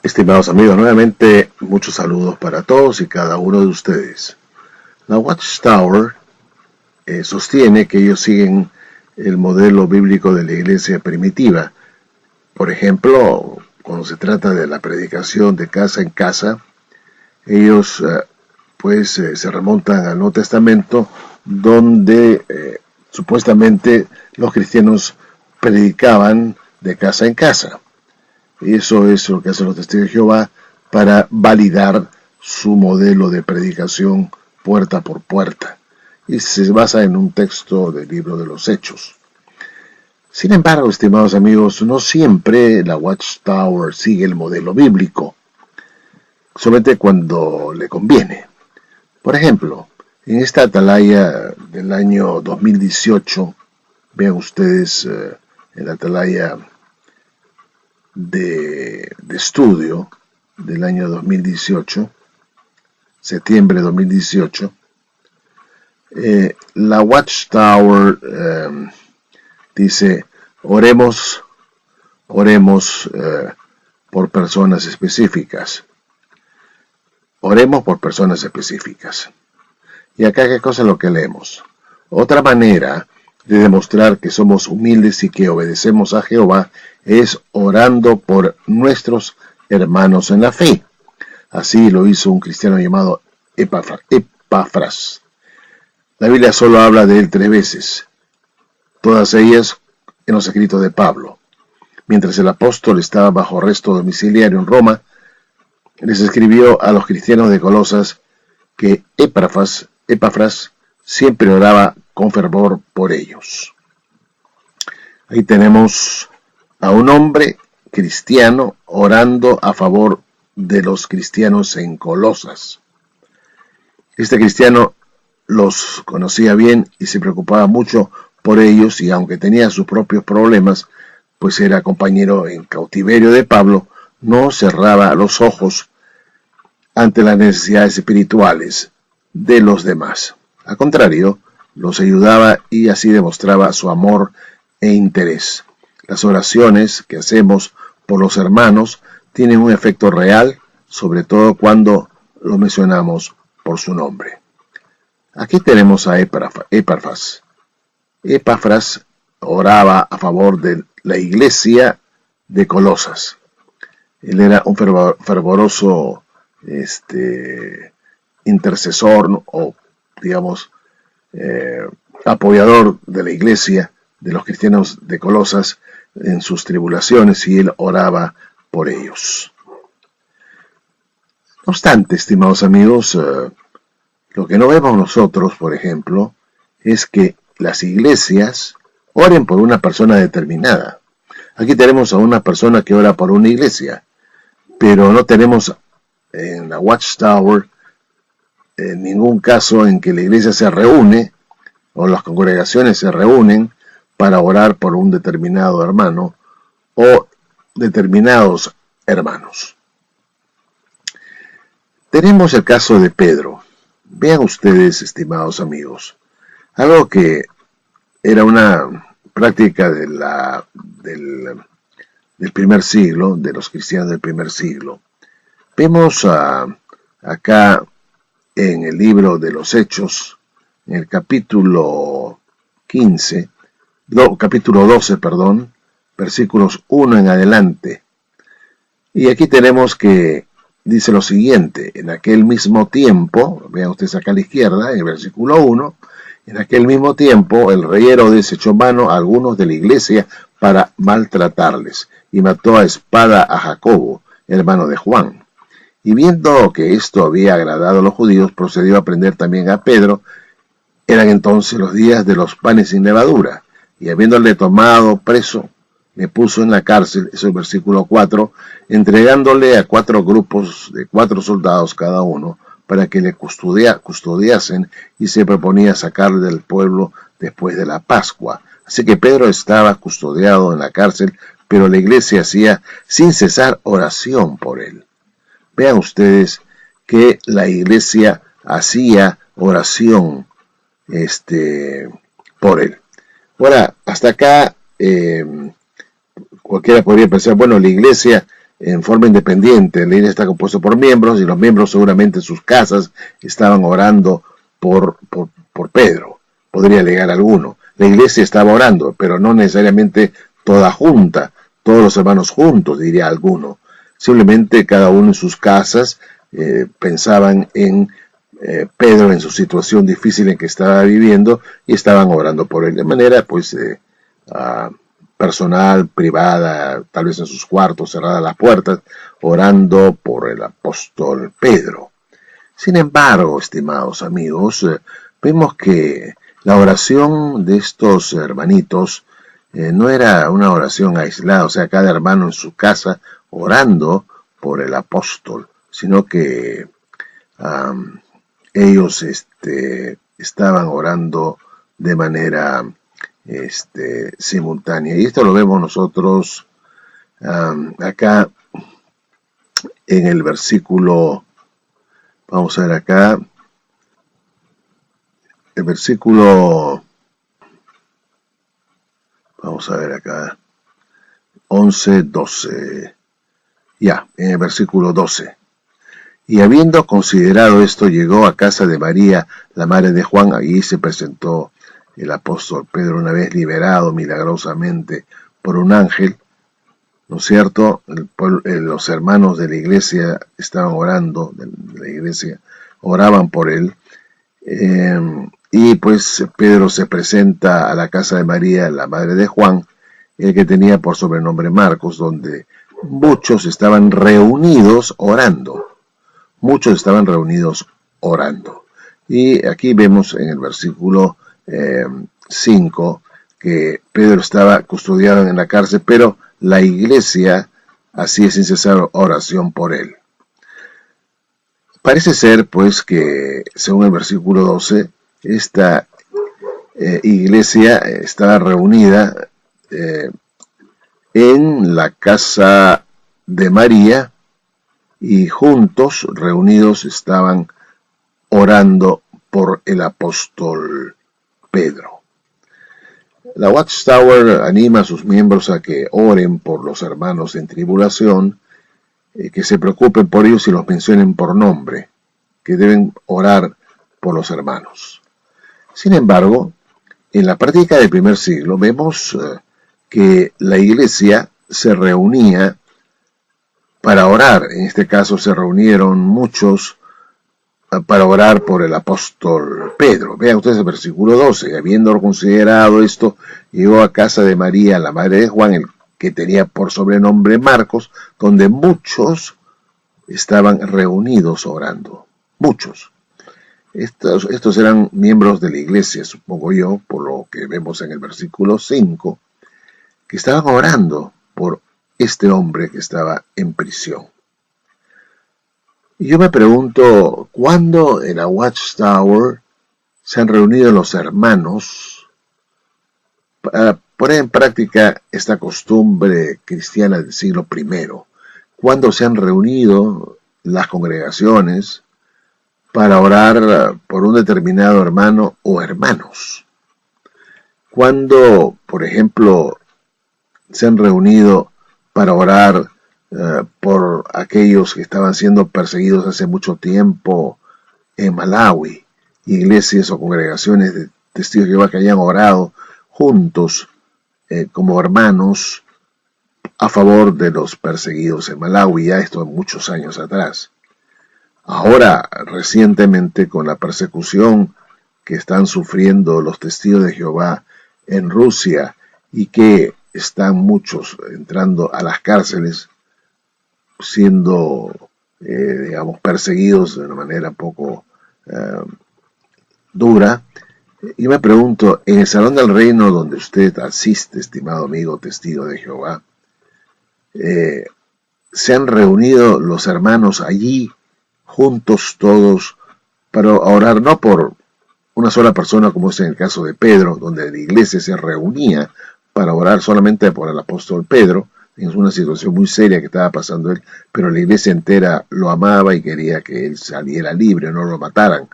Estimados amigos, nuevamente muchos saludos para todos y cada uno de ustedes. La Watchtower sostiene que ellos siguen el modelo bíblico de la iglesia primitiva. Por ejemplo, cuando se trata de la predicación de casa en casa, ellos se remontan al Nuevo Testamento, donde supuestamente los cristianos predicaban de casa en casa. Y eso es lo que hacen los testigos de Jehová para validar su modelo de predicación puerta por puerta. Y se basa en un texto del libro de los Hechos. Sin embargo, estimados amigos, no siempre la Watchtower sigue el modelo bíblico, solamente cuando le conviene. Por ejemplo, en esta atalaya del año 2018, vean ustedes en la atalaya de estudio del año 2018, septiembre de 2018, la Watchtower dice, oremos por personas específicas. Oremos por personas específicas. Y acá, ¿qué cosa es lo que leemos? Otra manera de demostrar que somos humildes y que obedecemos a Jehová es orando por nuestros hermanos en la fe. Así lo hizo un cristiano llamado Epafras. La Biblia solo habla de él 3 veces, todas ellas en los escritos de Pablo. Mientras el apóstol estaba bajo arresto domiciliario en Roma, les escribió a los cristianos de Colosas que Epafras siempre oraba con fervor por ellos. Ahí tenemos a un hombre cristiano orando a favor de los cristianos en Colosas. Este cristiano los conocía bien y se preocupaba mucho por ellos, y aunque tenía sus propios problemas, pues era compañero en cautiverio de Pablo, no cerraba los ojos ante las necesidades espirituales de los demás. Al contrario, los ayudaba y así demostraba su amor e interés. Las oraciones que hacemos por los hermanos tienen un efecto real, sobre todo cuando lo mencionamos por su nombre. Aquí tenemos a Epafras. Epafras oraba a favor de la iglesia de Colosas. Él era un fervoroso intercesor, ¿no? O digamos apoyador de la iglesia de los cristianos de Colosas en sus tribulaciones, y él oraba por ellos. No obstante, estimados amigos, lo que no vemos nosotros, por ejemplo, es que las iglesias oren por una persona determinada. Aquí tenemos a una persona que ora por una iglesia, pero no tenemos en la Watchtower en ningún caso en que la iglesia se reúne o las congregaciones se reúnen para orar por un determinado hermano o determinados hermanos. Tenemos el caso de Pedro. Vean ustedes, estimados amigos, algo que era una práctica del primer siglo, de los cristianos del primer siglo. Vemos acá en el libro de los Hechos, en el capítulo 12, versículos 1 en adelante. Y aquí tenemos que dice lo siguiente: en aquel mismo tiempo, vean ustedes acá a la izquierda, en el versículo 1, en aquel mismo tiempo el rey Herodes echó mano a algunos de la iglesia para maltratarles, y mató a espada a Jacobo, hermano de Juan. Y viendo que esto había agradado a los judíos, procedió a prender también a Pedro, Eran entonces los días de los panes sin levadura, y habiéndole tomado preso, le puso en la cárcel, eso es el versículo 4, entregándole a 4 grupos de 4 soldados cada uno, para que le custodiasen, y se proponía sacarle del pueblo después de la Pascua. Así que Pedro estaba custodiado en la cárcel, pero la iglesia hacía sin cesar oración por él. Vean ustedes que la iglesia hacía oración por él. Ahora, hasta acá cualquiera podría pensar, bueno, la iglesia en forma independiente, la iglesia está compuesta por miembros y los miembros seguramente en sus casas estaban orando por Pedro, podría alegar alguno. La iglesia estaba orando, pero no necesariamente toda junta, todos los hermanos juntos, diría alguno. Simplemente cada uno en sus casas pensaban en Pedro, en su situación difícil en que estaba viviendo, y estaban orando por él de manera pues personal, privada, tal vez en sus cuartos, cerradas las puertas, orando por el apóstol Pedro. Sin embargo, estimados amigos, vemos que la oración de estos hermanitos no era una oración aislada, o sea, cada hermano en su casa orando por el apóstol, sino que ellos estaban orando de manera simultánea. Y esto lo vemos nosotros acá en el versículo, vamos a ver acá, el versículo, vamos a ver acá, 11, 12, ya, en el versículo 12. Y habiendo considerado esto, llegó a casa de María, la madre de Juan. Allí se presentó el apóstol Pedro, una vez liberado milagrosamente por un ángel, ¿no es cierto? Los hermanos de la iglesia estaban orando, de la iglesia oraban por él, y pues Pedro se presenta a la casa de María, la madre de Juan, el que tenía por sobrenombre Marcos, donde muchos estaban reunidos orando. Muchos estaban reunidos orando. Y aquí vemos en el versículo 5 que Pedro estaba custodiado en la cárcel, pero la iglesia hacía sin cesar oración por él. Parece ser, pues, que según el versículo 12, esta iglesia estaba reunida en la casa de María, y juntos, reunidos, estaban orando por el apóstol Pedro. La Watchtower anima a sus miembros a que oren por los hermanos en tribulación, que se preocupen por ellos y los mencionen por nombre, que deben orar por los hermanos. Sin embargo, en la práctica del primer siglo vemos que la iglesia se reunía para orar. En este caso se reunieron muchos para orar por el apóstol Pedro. Vean ustedes el versículo 12. Habiendo considerado esto, llegó a casa de María, la madre de Juan, el que tenía por sobrenombre Marcos, donde muchos estaban reunidos orando. Muchos. Estos eran miembros de la iglesia, supongo yo, por lo que vemos en el versículo 5, que estaban orando por este hombre que estaba en prisión. Y yo me pregunto, ¿cuándo en la Watchtower se han reunido los hermanos para poner en práctica esta costumbre cristiana del siglo I? ¿Cuándo se han reunido las congregaciones para orar por un determinado hermano o hermanos? ¿Cuándo, por ejemplo, se han reunido para orar por aquellos que estaban siendo perseguidos hace mucho tiempo en Malawi, iglesias o congregaciones de testigos de Jehová que hayan orado juntos como hermanos a favor de los perseguidos en Malawi, ya esto muchos años atrás? Ahora, recientemente, con la persecución que están sufriendo los testigos de Jehová en Rusia, y que están muchos entrando a las cárceles, siendo, digamos, perseguidos de una manera poco dura, Yo me pregunto, en el Salón del Reino donde usted asiste, estimado amigo testigo de Jehová, eh, se han reunido los hermanos allí, juntos todos, para orar no por una sola persona, como es en el caso de Pedro, donde la iglesia se reunía para orar solamente por el apóstol Pedro, en una situación muy seria que estaba pasando él, pero la iglesia entera lo amaba y quería que él saliera libre, no lo mataran,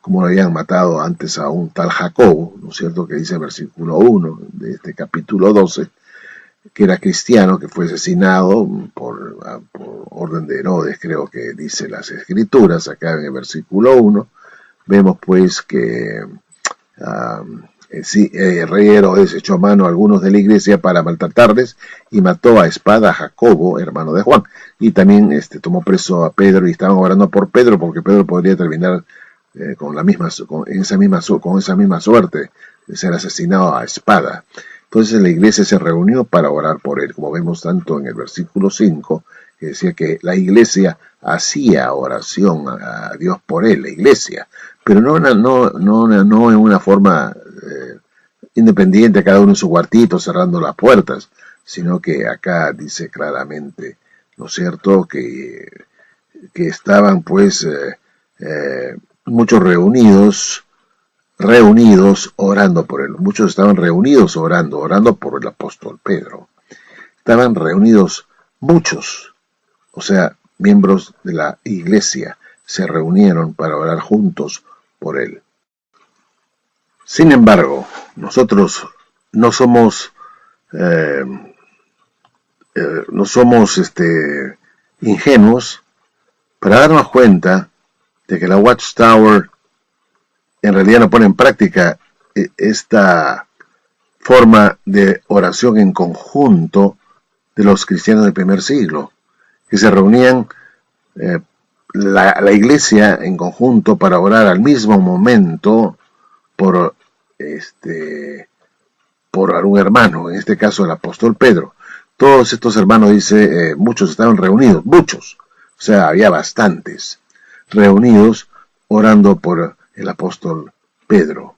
como lo habían matado antes a un tal Jacobo, ¿no es cierto?, que dice el versículo 1 de este capítulo 12, que era cristiano, que fue asesinado por orden de Herodes, creo que dice las escrituras, acá en el versículo 1, vemos pues que el rey Herodes echó mano a algunos de la iglesia para maltratarles y mató a espada a Jacobo, hermano de Juan, y también tomó preso a Pedro y estaban orando por Pedro porque Pedro podría terminar con esa misma suerte de ser asesinado a espada. Entonces la iglesia se reunió para orar por él, como vemos tanto en el versículo 5, que decía que la iglesia hacía oración a Dios por él, la iglesia, pero no en una forma independiente, cada uno en su cuartito, cerrando las puertas, sino que acá dice claramente, ¿no es cierto?, que estaban pues muchos reunidos orando por él. Muchos estaban reunidos orando por el apóstol Pedro. Estaban reunidos muchos, o sea, miembros de la iglesia, se reunieron para orar juntos por él. Sin embargo, nosotros no somos ingenuos para darnos cuenta de que la Watchtower en realidad no pone en práctica esta forma de oración en conjunto de los cristianos del primer siglo, que se reunían la iglesia en conjunto para orar al mismo momento por algún hermano, en este caso el apóstol Pedro. Todos estos hermanos, dice, muchos estaban reunidos, muchos, o sea, había bastantes reunidos orando por el apóstol Pedro.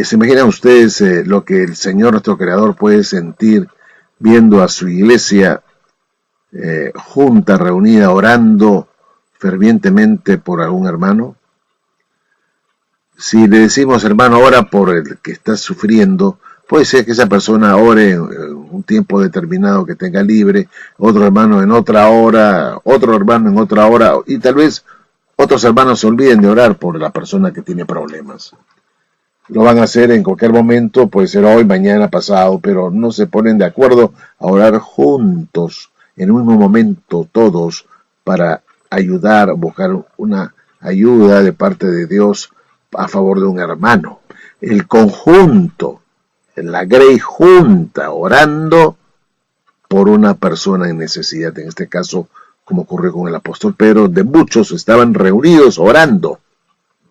¿Se imaginan ustedes lo que el Señor, nuestro Creador, puede sentir viendo a su iglesia junta, reunida, orando fervientemente por algún hermano? Si le decimos, hermano, ora por el que está sufriendo, puede ser que esa persona ore en un tiempo determinado que tenga libre, otro hermano en otra hora, otro hermano en otra hora, y tal vez otros hermanos se olviden de orar por la persona que tiene problemas. Lo van a hacer en cualquier momento, puede ser hoy, mañana, pasado, pero no se ponen de acuerdo a orar juntos, en un mismo momento, todos, para ayudar, buscar una ayuda de parte de Dios a favor de un hermano. El conjunto, la grey junta, orando por una persona en necesidad, en este caso, como ocurrió con el apóstol Pedro, de muchos estaban reunidos, orando,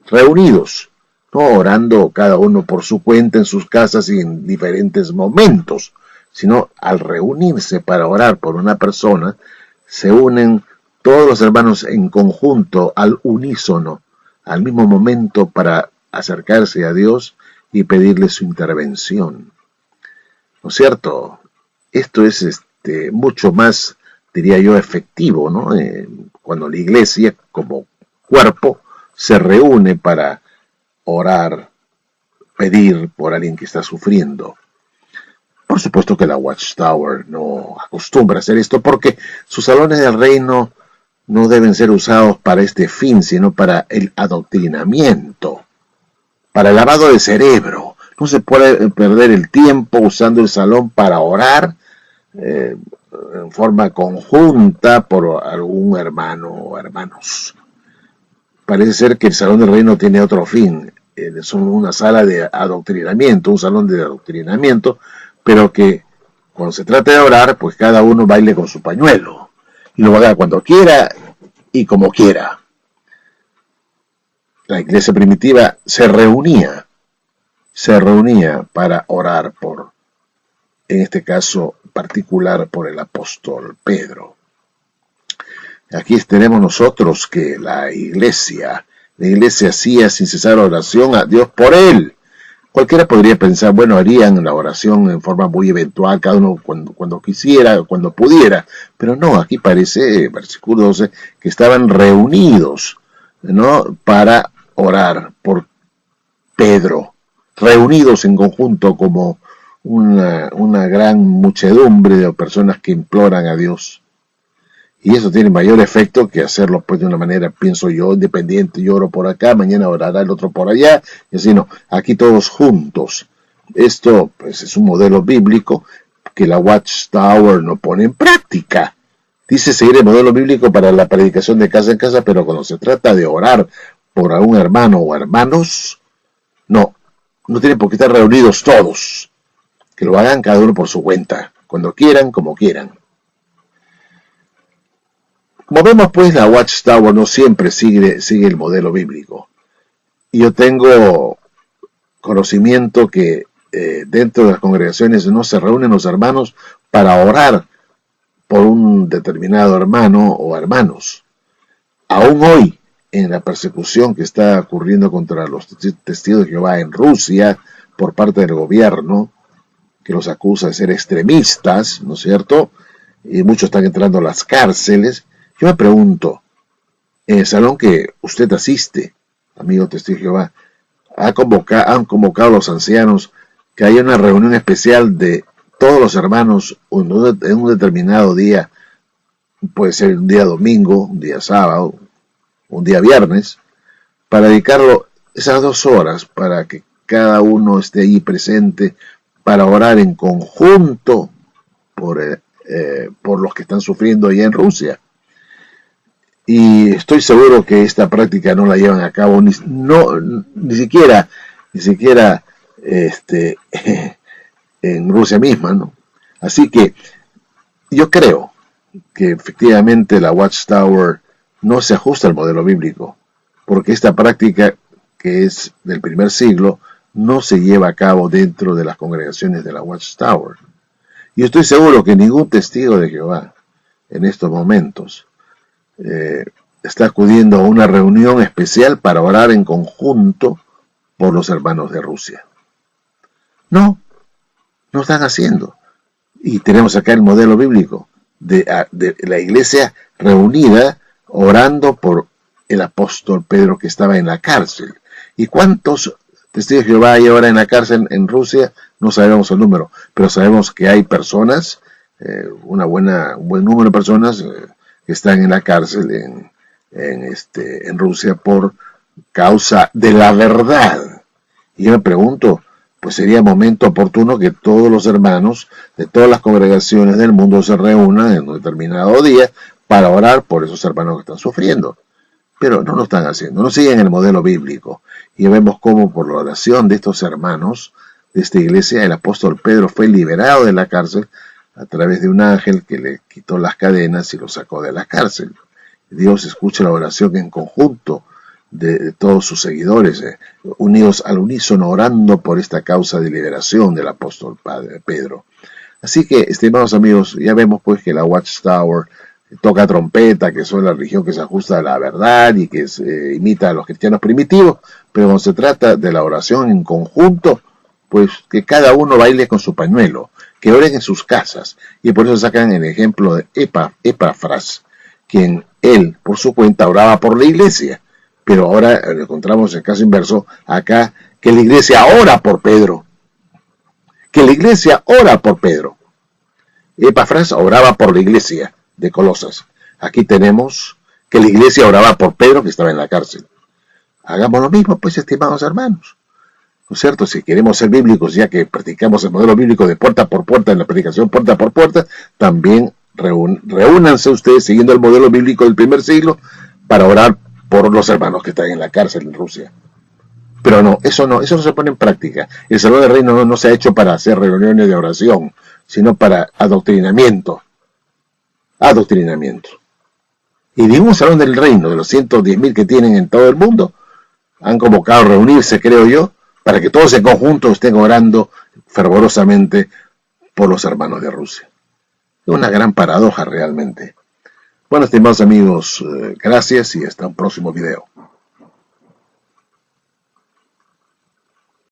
reunidos, no orando cada uno por su cuenta en sus casas y en diferentes momentos, sino al reunirse para orar por una persona, se unen todos los hermanos en conjunto, al unísono, al mismo momento para acercarse a Dios y pedirle su intervención. ¿No es cierto? Esto es mucho más, diría yo, efectivo, ¿no? Cuando la iglesia, como cuerpo, se reúne para orar, pedir por alguien que está sufriendo. Por supuesto que la Watchtower no acostumbra a hacer esto porque sus salones del reino no deben ser usados para este fin, sino para el adoctrinamiento, para el lavado de cerebro. No se puede perder el tiempo usando el salón para orar en forma conjunta por algún hermano o hermanos. Parece ser que el Salón del Reino tiene otro fin. Son una sala de adoctrinamiento, un salón de adoctrinamiento, pero que cuando se trata de orar, pues cada uno baile con su pañuelo. Y lo haga cuando quiera y como quiera. La iglesia primitiva se reunía para orar por, en este caso particular, por el apóstol Pedro. Aquí tenemos nosotros que la iglesia la iglesia hacía sin cesar oración a Dios por él. Cualquiera podría pensar, bueno, harían la oración en forma muy eventual, cada uno cuando quisiera, cuando pudiera, pero no, aquí parece, versículo 12, que estaban reunidos, ¿no?, para orar por Pedro, reunidos en conjunto como una gran muchedumbre de personas que imploran a Dios. Y eso tiene mayor efecto que hacerlo pues de una manera, pienso yo, independiente. Yo oro por acá, mañana orará el otro por allá, y así no, aquí todos juntos. Esto pues es un modelo bíblico que la Watchtower no pone en práctica. Dice seguir el modelo bíblico para la predicación de casa en casa, pero cuando se trata de orar por algún hermano o hermanos, no tienen por qué estar reunidos todos. Que lo hagan cada uno por su cuenta, cuando quieran, como quieran. Como vemos, pues, la Watchtower no siempre sigue el modelo bíblico. Y yo tengo conocimiento que dentro de las congregaciones no se reúnen los hermanos para orar por un determinado hermano o hermanos. Aún hoy, en la persecución que está ocurriendo contra los testigos de Jehová en Rusia por parte del gobierno, que los acusa de ser extremistas, ¿no es cierto? Y muchos están entrando a las cárceles. Yo me pregunto, en el salón que usted asiste, amigo testigo de Jehová, han convocado a los ancianos que haya una reunión especial de todos los hermanos en un determinado día, puede ser un día domingo, un día sábado, un día viernes, para dedicarlo esas 2 horas para que cada uno esté allí presente para orar en conjunto por los que están sufriendo allá en Rusia. Y estoy seguro que esta práctica no la llevan a cabo ni siquiera en Rusia misma, ¿no? Así que yo creo que efectivamente la Watchtower no se ajusta al modelo bíblico, porque esta práctica, que es del primer siglo, no se lleva a cabo dentro de las congregaciones de la Watchtower. Y estoy seguro que ningún testigo de Jehová en estos momentos está acudiendo a una reunión especial para orar en conjunto por los hermanos de Rusia. No están haciendo. Y tenemos acá el modelo bíblico de la iglesia reunida orando por el apóstol Pedro que estaba en la cárcel. ¿Y cuántos testigos de Jehová hay ahora en la cárcel en Rusia? No sabemos el número, pero sabemos que hay personas, un buen número de personas que están en la cárcel en Rusia por causa de la verdad. Y yo me pregunto, pues sería momento oportuno que todos los hermanos de todas las congregaciones del mundo se reúnan en un determinado día para orar por esos hermanos que están sufriendo. Pero no lo están haciendo, no siguen el modelo bíblico. Y vemos cómo por la oración de estos hermanos de esta iglesia, el apóstol Pedro fue liberado de la cárcel a través de un ángel que le quitó las cadenas y lo sacó de la cárcel. Dios escucha la oración en conjunto de todos sus seguidores, unidos al unísono, orando por esta causa de liberación del apóstol Pedro. Así que, estimados amigos, ya vemos pues que la Watchtower toca trompeta, que son la religión que se ajusta a la verdad y que imita a los cristianos primitivos, pero cuando se trata de la oración en conjunto, pues que cada uno baile con su pañuelo, que oren en sus casas, y por eso sacan el ejemplo de Epafras, quien él, por su cuenta, oraba por la iglesia, pero ahora encontramos el caso inverso acá, que la iglesia ora por Pedro, Epafras oraba por la iglesia de Colosas. Aquí tenemos que la iglesia oraba por Pedro, que estaba en la cárcel. Hagamos lo mismo, pues, estimados hermanos. ¿No es cierto? Si queremos ser bíblicos, ya que practicamos el modelo bíblico de puerta por puerta, en la predicación puerta por puerta, también reúnanse ustedes siguiendo el modelo bíblico del primer siglo para orar por los hermanos que están en la cárcel en Rusia. Pero eso no se pone en práctica. El Salón del Reino no se ha hecho para hacer reuniones de oración, sino para adoctrinamiento. Y ningún Salón del Reino, de los 110.000 que tienen en todo el mundo, han convocado a reunirse, creo yo, para que todos en conjunto estén orando fervorosamente por los hermanos de Rusia. Es una gran paradoja realmente. Bueno, estimados amigos, gracias y hasta un próximo video.